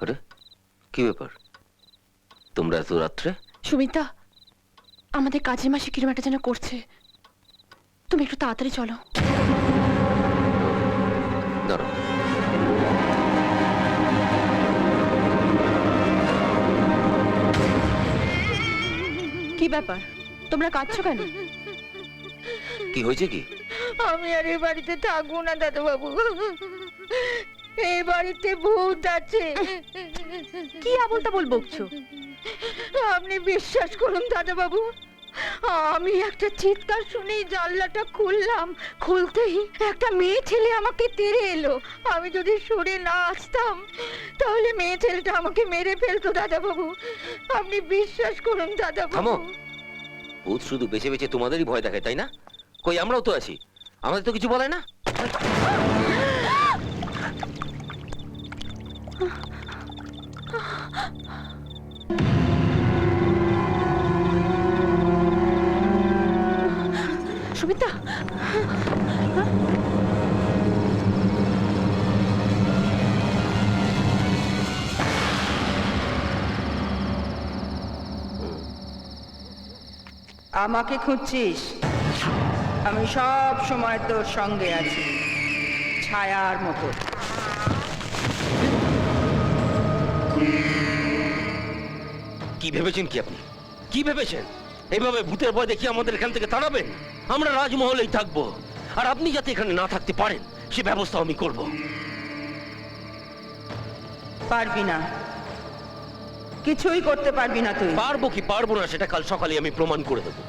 আরে কি ব্যাপার, তোমরা এত রাত্রে? সুমিতা, আমাদের কাজের মাসে কিরম একটা যেন করছে, তুমি একটু তাড়াতাড়ি চলো। দাঁড়াও। কি ব্যাপার, তোমরা কাঁদছো কেন? কি হয়েছে কি? আমি আর এই বাড়িতে থাকবো না দাদা বাবু, এই বাড়িতে ভূত আছে। কি আবল তাবল বকছো? আপনি বিশ্বাস করুন দাদা বাবু, আমি একটা চিৎকার শুনেই জানলাটা খুললাম, খুলতেই একটা মেয়ে ছেলে আমাকে তেড়ে এলো। আমি যদি সরে না আসতাম তাহলে মেয়ে ছেলেটা আমাকে মেরে ফেলতো দাদা বাবু। আপনি বিশ্বাস করুন দাদা বাবু। থামো। ভূত শুধু বেছে বেছে তোমাদেরই ভয় দেখায়, তাই না? কই আমরাও তো আছি, আমাদের তো কিছু বলে না। সুমিতা, আমাকে খুঁজছিস? আমি সব সময় তোর সঙ্গে আছি, ছায়ার মতো। কি ভেবেছেন কি আপনি? কি ভেবেছেন এইভাবে ভূতের ভয় দেখিয়ে আমাদের এখান থেকে তাড়াবেন? আমরা রাজমহলেই থাকবো, আর আপনি যাতে এখানে না থাকতে পারেন সে ব্যবস্থা আমি করব। পারবি না, কিছুই করতে পারবি না তুই। পারবো কি পারবো না সেটা কাল সকালে আমি প্রমাণ করে দেবো।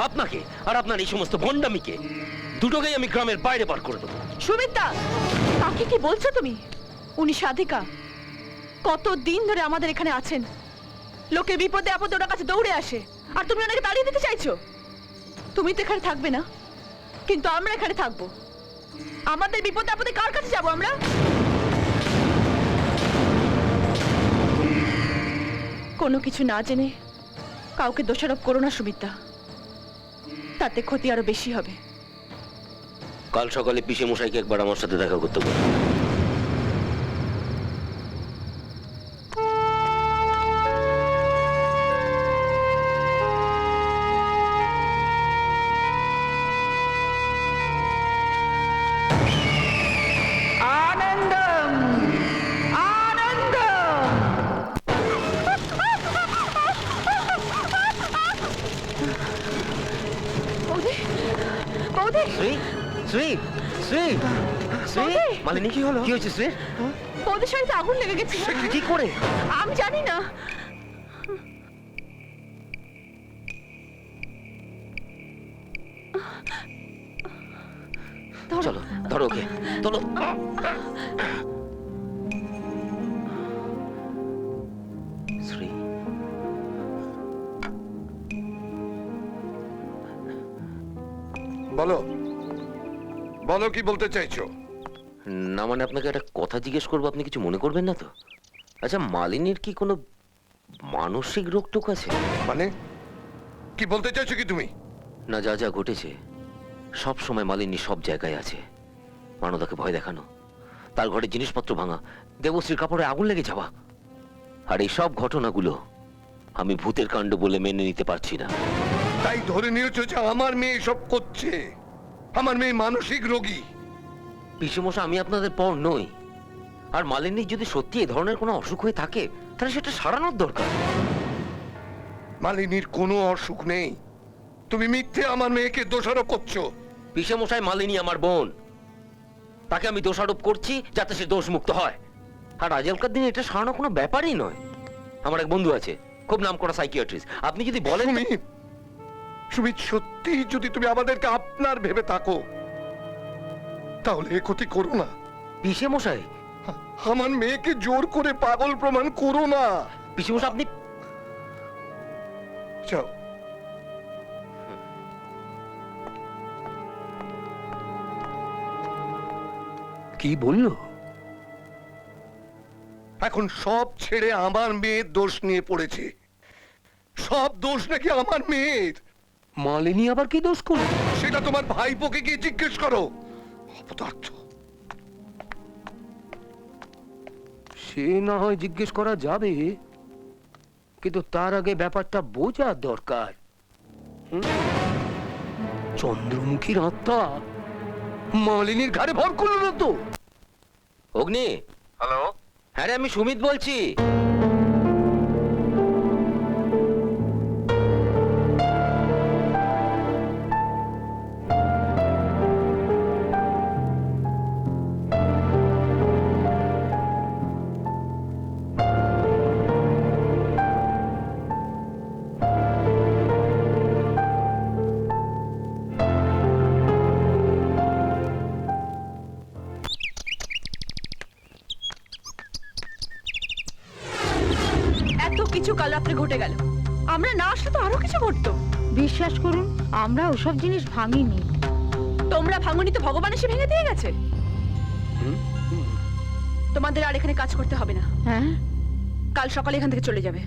আপনাকে আর আপনার এই সমস্ত ভণ্ডামিকে দুটোকেই আমি গ্রামের বাইরে বার করে দেবো। সুমিতা, কাকে কি বলছো তুমি? উনি সাধিকা, কতদিন ধরে আমাদের এখানে আছেন। লোকে বিপদে আপদে ওনার কাছে দৌড়ে আসে, আর তুমি ওনাকে তাড়িয়ে দিতে চাইছো? তুমি তো এখানে থাকবে না, কিন্তু আমরা এখানে থাকবো। আমাদের বিপদে আপদে কার কাছে যাবো আমরা? কোনো কিছু না জেনে কাউকে দোষারোপ করো না সুমিতা, তাতে ক্ষতি আরো বেশি হবে। কাল সকালে পিসে মশাইকে একবার আমার সাথে দেখা করতে বলবো। আনন্দম, আনন্দম। বৌদি, বৌদি, শ্রী শ্রী শ্রী শ্রী মালিনী, কি হলো? কি হয়েছে শ্রী? বৌদির শাড়িতে আগুন লেগে গেছে। কি করে? আমি জানি না। চলো ধরো ওকে, চলো। শ্রী, বলো বলো, কি বলতে চাইছো? না মানে আপনাকে একটা কথা জিজ্ঞেস করবো, আপনি কিছু মনে করবেন না তো? আচ্ছা, মালিনীর কি কোনো মানসিক রোগ টোক আছে? মানে কি বলতে চাইছো কি তুমি? না, যা যা ঘটেছে সব সময় মালিনী সব জায়গায় আছে। মানদাকে ভয় দেখানো, তার ঘরে জিনিসপত্র ভাঙা, দেবশ্রীর কাপড়ে আগুন লেগে যাওয়া, আর এই সব ঘটনাগুলো আমি ভূতের কাণ্ড বলে মেনে নিতে পারছি না। তাই ধরে নিয়েছো যে আমার মেয়ে সব করছে? আমার মেয়ে মানসিক রোগী? পিসেমশা, আমি আপনাদের পর নই, আর মালিনীর যদি সত্যি এ ধরনের কোনো অসুখ হয়ে থাকে তাহলে সেটা সারানোর দরকার। মালিনীর কোনো অসুখ নেই, তুমি মিথ্যে আমার মেয়েকে দোষারোপ করছো। পিসেমশাই, মালিনী আমার বোন, তাকে আমি দোষারোপ করছি যাতে সে দোষমুক্ত হয়। আর আজকালকার দিনে এটা সারানো কোনো ব্যাপারই নয়। আমার এক বন্ধু আছে, খুব নামকরা সাইকিয়াট্রিস্ট, আপনি যদি বলেন। সুমিত, সত্যি যদি তুমি আমাদেরকে আপনার ভেবে থাকো তাহলে এ ক্ষতি করো না। পিসেমশাই, আমার মেয়েকে জোর করে পাগল প্রমাণ করো না। পিসেমশাই আপনি যাও। কি বললো? এখন সব ছেড়ে আমার মেয়ের দোষ নিয়ে পড়েছে। সব দোষ নাকি আমার মেয়ের। মালিনী আবার কি দোষ করল? সেটা তোমার ভাইপোকে গিয়ে জিজ্ঞেস করো। অপদার্থ। সে না হয় জিজ্ঞেস করা যাবে, কিন্তু তার আগে ব্যাপারটা বোঝা দরকার। চন্দ্রমুখীর আত্মা মালিনীর ঘাড়ে ভর করলো না তো? অগ্নি, হ্যালো, হ্যাঁ রে, আমি সুমিত বলছি। এত কিছু কাল রাত্রে ঘটে গেল, আমরা না আসলে তো আরো কিছু ঘটতো। বিশ্বাস করুন, আমরা ওসব জিনিস ভাঙিনি। তোমরা ভাঙনি তো ভগবান এসে ভেঙে দিয়ে গেছে। তোমাদের আর এখানে কাজ করতে হবে না, হ্যাঁ, কাল সকালে এখান থেকে চলে যাবে।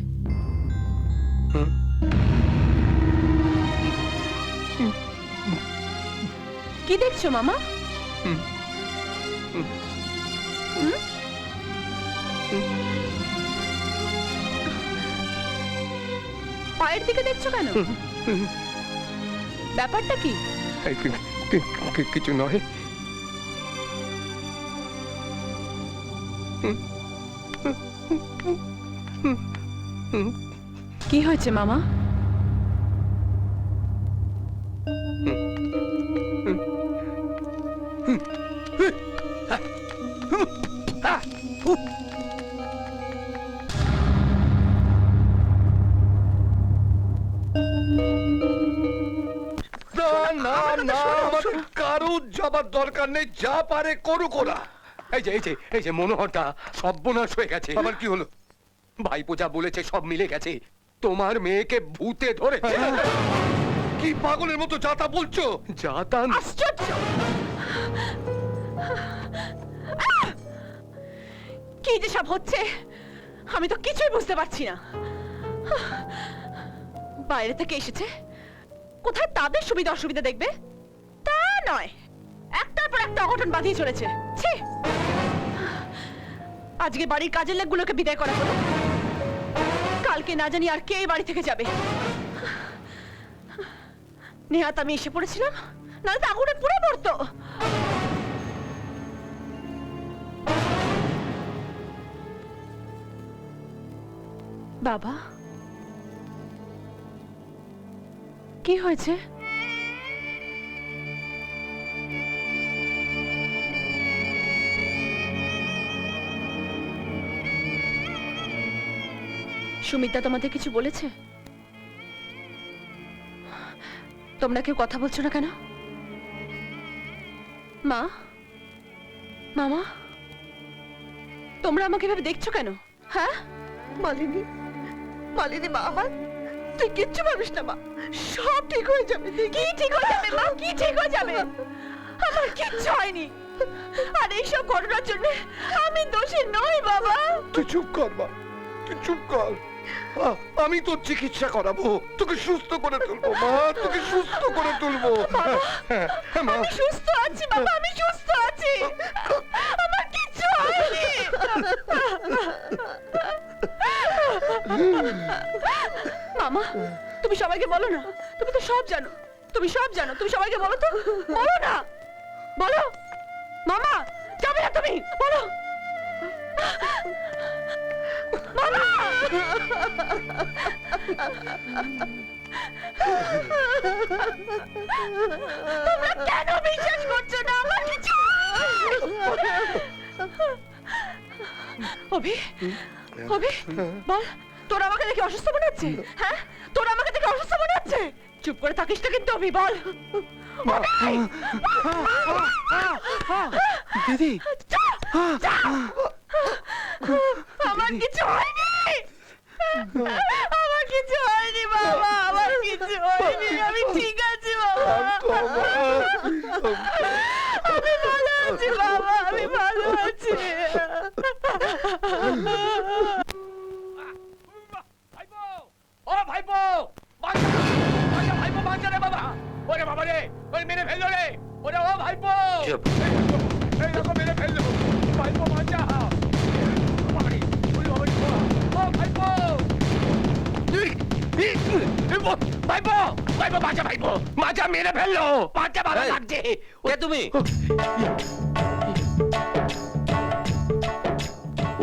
কি দেখছো মামা? হুম? পায়ের দিকে দেখছো কেন? ব্যাপারটা কি? কিছু নয়। কি হয়েছে মামা? না না না, আমাদের কারো যাবার দরকার নেই, যা পারে করুক ওরা। এই যে মনোহরটা সর্বনাশ হয়ে গেছে। আবার কি হলো? ভাইপো যা বলেছে সব মিলে গেছে। তোমার মেয়েকে ভূতে ধরেছে। কি পাগলের মতো যাতা বলছো? জাতান আশ্চর্য! কি যে সব হচ্ছে আমি তো কিছুই বুঝতে পারছি না। বাইরে থেকে এসেছে, কোথায় তাদের সুবিধা অসুবিধা দেখবে তা নয়, একটার পর একটা অঘটন বাঁধিয়ে চলেছে। ছি! আজকে বাড়ির কাজের লোকগুলোকে বিদায় করা হলো, কালকে না জানি আর কে এই বাড়ি থেকে যাবে। নেহাত আমি এসে পড়েছিলাম, নাহলে তো আগুনে পুড়ে পড়তো। বাবা, কি হয়েছে? সুমিতা তোমাদের কিছু বলেছে? তোমরা কেউ কথা বলছো না কেন? মা, মামা, তোমরা আমাকে এভাবে দেখছো কেন? হ্যাঁ, মালিনী, মালিনী মা আমার, তুই কিচ্ছু ভাবিস না মা, সব ঠিক হয়ে যাবে। কি ঠিক হয়ে যাবে মা? কি ঠিক হয়ে যাবে? আমার কিচ্ছু হয়নি, আর এইসব ঘটনার জন্য আমি দোষী নই বাবা। তুই চুপ কর মা, তুই চুপ কর। আমি তোর চিকিৎসা করাবো, তোকে সুস্থ করে তুলবো মা, তোকে সুস্থ করে তুলবো। হ্যাঁ, মা, আমি সুস্থ আছি বাবা, আমি সুস্থ আছি, আমার কিচ্ছু হয়নি। মামা, তুমি সবাইকে বলো না, তুমি তো সব জানো, তুমি সব জানো, তুমি সবাইকে বলো তো, বলো না, বলো। মামা, যাবে না তুমি, বলো। মামা! তোমরা কেন বিশ্বাস করছো না আমার কিছু? অভি, অভি, বল, তোর আমাকে দেখে অসুস্থ মনে হচ্ছে? হ্যাঁ, তোর আমাকে দেখে অসুস্থ মনে হচ্ছে? চুপ করে থাকিস না কিন্তু অভি, বল। দিদি, আমার কিছু হয়নি, আমার কিছু হয়নি বাবা, আমার কিছু হয়নি, আমি ঠিক আছি বাবা, আমি ভালো আছি বাবা, আমি ভালো আছি। ভাইপো, ভাইপো বাঁচা রে বাবা। ওরে বাবা রে, ওরে মেরে ফেললো রে। ওরে ও ভাইপো, চুপ। এই দেখো মেরে ফেললো। ভাইপো বাঁচা। বাবা রে, ভাইপো ভাইপো বাঁচা ভাইপো বাঁচা, মেরে ফেললো বাঁচা, ভালো এই, লাগছে। কে তুমি?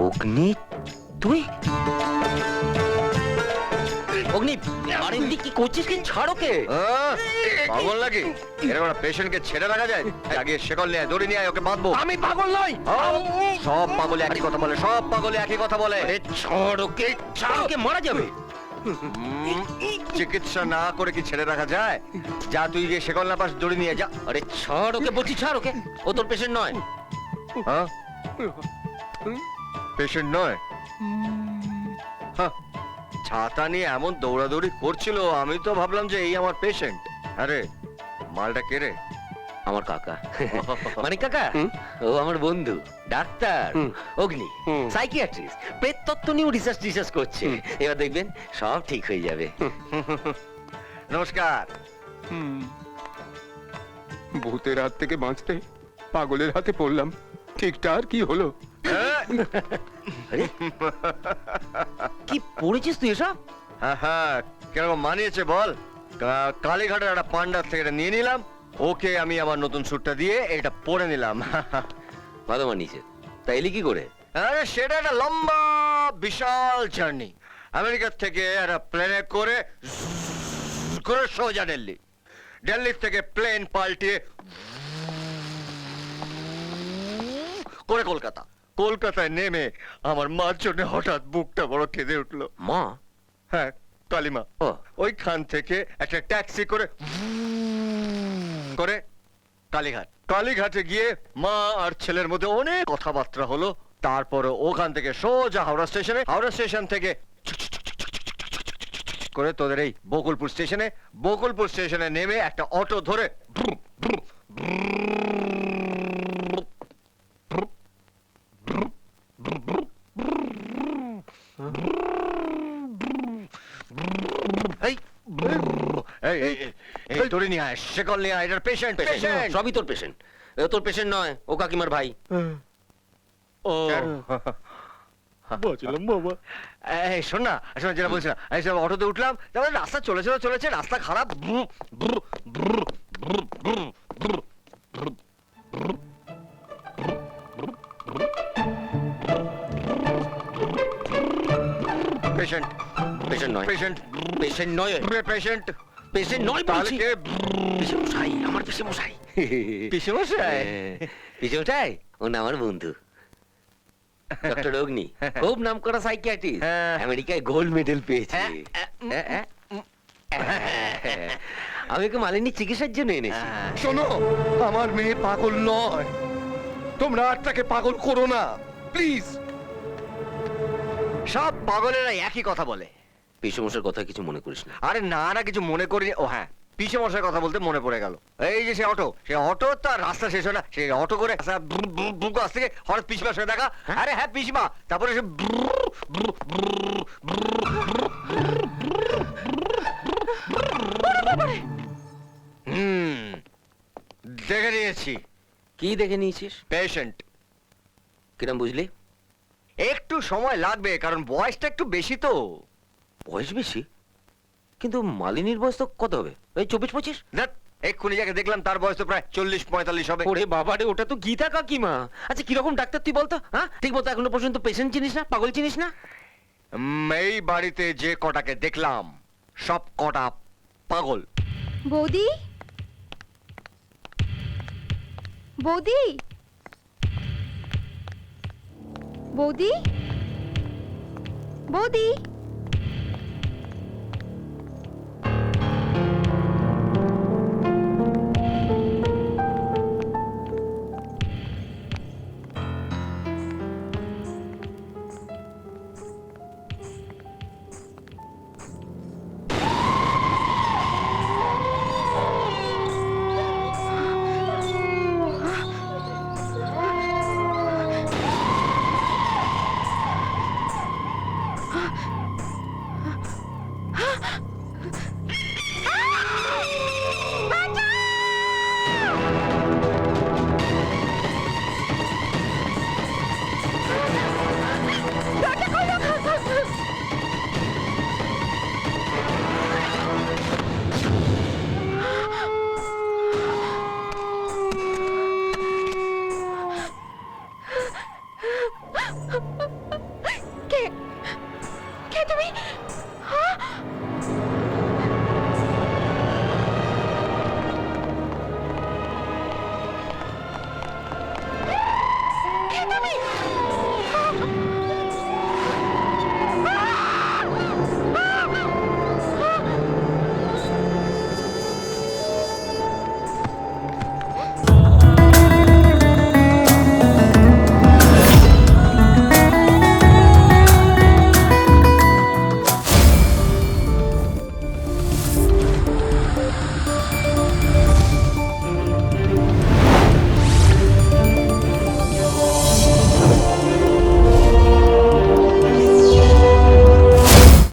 অগ্নি, তুই? অগ্নি, আরে এমনি কি করছিস? কি ছাড়ো কে? পাগল নাকি? এরকম একটা পেশেন্টকে ছেড়ে রাখা যায়? আগে শেকল নিয়ে আয়, দড়ি নিয়ে আয়, ওকে বাঁধবো। আমি পাগল নই। সব পাগলে একই কথা বলে, সব পাগলে একই কথা বলে। আরে ছাড়ো কে, ছাড়ো কে, মারা যাবে। চিকিৎসা না করে কি ছেড়ে রাখা যায়? যা, তুই যে শেকল না পাস, দড়ি নিয়ে যা। আরে ছাড় ওকে, বলছি ছাড় ওকে, ও তোর পেশেন্ট নয়। হ্যাঁ, পেশেন্ট নয়? হ্যাঁ, ছাতা নিয়ে এমন দৌড়াদৌড়ি করছিল, আমি তো ভাবলাম যে এই আমার পেশেন্ট। আরে মালটা কে রে? আমার কাকা, মানে কাকা, ও আমার বন্ধু, ডাক্তার অগ্নি, সাইকিয়াট্রিস্ট, প্রেততত্ত্ব নিয়েও রিসার্চ করছে। এবার দেখবেন সব ঠিক হয়ে যাবে। নমস্কার। ভূতের হাত থেকে বাঁচতে পাগলের হাতে পড়লাম, ঠিকটা আর কি হলো? আরে কি পড়েছিস তুই এসব? হ্যাঁ হ্যাঁ, কিরকম মানিয়েছে বল? কালীঘাটের একটা পান্ডার থেকে এটা নিয়ে নিলাম, ওকে আমি আমার নতুন স্যুটটা দিয়ে এটা পরে নিলাম। ভালো মানিয়েছে, তাইলে কি করে? আরে সেটা একটা লম্বা বিশাল জার্নি। আমেরিকার থেকে একটা প্লেনে করে সোজা দিল্লি, দিল্লির থেকে প্লেন পাল্টিয়ে করে কলকাতা, কলকাতায় নেমে আমার মার জন্য হঠাৎ বুকটা বড় কেঁদে উঠলো। মা? হ্যাঁ, কালিমা। ও ওইখান থেকে একটা ট্যাক্সি করে করে কালীঘাট, কালীঘাটে গিয়ে মা আর ছেলের মধ্যে অনেক কথাবার্তা হলো। তারপরে ওখান থেকে সোজা হাওড়া স্টেশনে, হাওড়া স্টেশন থেকে করে তোদের এই বকুলপুর স্টেশনে, বকুলপুর স্টেশনে নেমে একটা অটো ধরে এই এই এই এই দড়ি নিয়ে আয়, শেকল নিয়ে আয়, এটার পেশেন্ট। পেশেন্ট সবই তোর পেশেন্ট। ও তোর পেশেন্ট নয়, ও কাকিমার ভাই। ও বাঁচলাম বাবা। এই শোন না, শোন যেটা বলছিলাম, এই সব অটোতে উঠলাম, তারপরে রাস্তা চলেছে, রাস্তা খারাপ। পেশেন্ট পেশেন্ট নয়, পেশেন্ট পেশেন্ট নয়, পেশেন্ট পেশেন্ট নয় তাহলে বলছি। কে? পিসে মশাই, আমার পিসে মশাই। পিসেমশাই? পিসে মশাই, ও না আমার বন্ধু ডক্টর অগ্নি, খুব নাম করা সাইকিয়াট্রিস্ট, হ্যাঁ। আমেরিকায় গোল্ড মেডেল পেয়েছে। আমি ওকে মালিনীর চিকিৎসার জন্য এনেছি। শোনো, আমার মেয়ে পাগল নয়, তোমরা আর তাকে পাগল করো না প্লিজ। সব পাগলেরা একই কথা বলে। পিসে মশার কথা কিছু মনে করিস না। আরে না না, কিছু মনে করি। ও হ্যাঁ, পিসে মশার কথা বলতে মনে পড়ে গেল। এই যে সে অটো তার রাস্তা শেষ হয় না, সে অটো করে কাছ থেকে হঠাৎ পিসিমার সাথে দেখা। আরে হ্যাঁ পিসিমা, তারপরে সে দেখে নিয়েছি। কি দেখে নিয়েছিস? পেশেন্ট। কিরম বুঝলি? একটু সময় লাগবে, কারণ বয়সটা একটু বেশি তো। বয়স বেশি? কিন্তু মালিনীর বয়স তো কত হবে? এই 24-25? দেখ, এক্ষুনি যাকে দেখলাম তার বয়স তো প্রায় 40-45 হবে। ওরে বাবারে, ওটা তো গীতা কাকিমা। আচ্ছা কিরকম ডাক্তার তুই বলতো? হ্যাঁ, ঠিক মতো এখনো পর্যন্ত পেশেন্ট চিনিস না, পাগল চিনিস না? এই বাড়িতে যে কটাকে দেখলাম সব কটা পাগল। বৌদি, বৌদি, বৌদি, বৌদি।